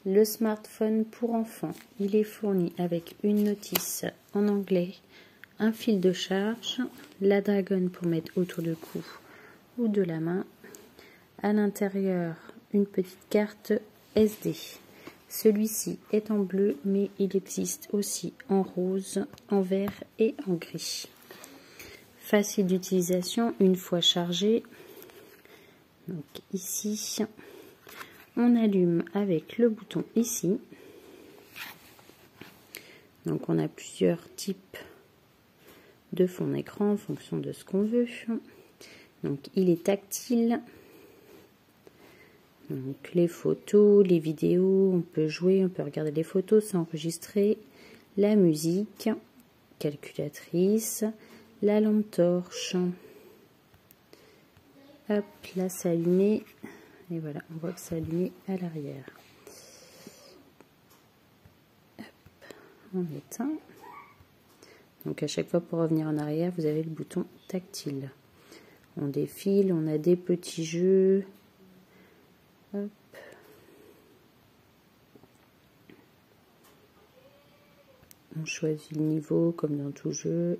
Le smartphone pour enfants, il est fourni avec une notice en anglais, un fil de charge, la dragonne pour mettre autour du cou ou de la main. À l'intérieur, une petite carte SD. Celui-ci est en bleu, mais il existe aussi en rose, en vert et en gris. Facile d'utilisation une fois chargé. Donc ici, on allume avec le bouton ici. Donc on a plusieurs types de fond d'écran en fonction de ce qu'on veut. Donc il est tactile. Donc les photos, les vidéos, on peut jouer, on peut regarder les photos, s'enregistrer, la musique, calculatrice, la lampe torche. Hop, là c'est allumé. Et voilà, on voit que c'est allumé à l'arrière. On éteint. Donc à chaque fois pour revenir en arrière, vous avez le bouton tactile. On défile, on a des petits jeux. Hop. On choisit le niveau comme dans tout jeu.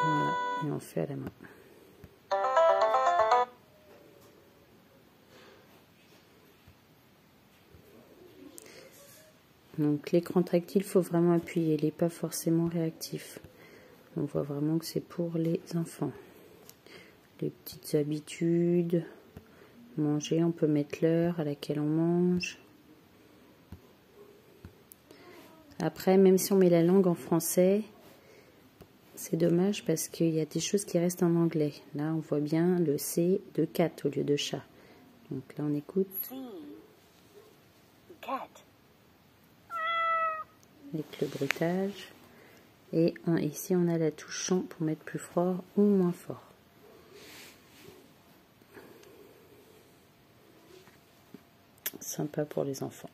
Voilà, et on fait à la main. Donc l'écran tactile, il faut vraiment appuyer, il n'est pas forcément réactif. On voit vraiment que c'est pour les enfants. Les petites habitudes, manger, on peut mettre l'heure à laquelle on mange. Après, même si on met la langue en français, c'est dommage parce qu'il y a des choses qui restent en anglais. Là, on voit bien le C de cat au lieu de chat. Donc là, on écoute. Cat. Avec le bruitage. Et ici, on a la touche chant pour mettre plus fort ou moins fort. Sympa pour les enfants.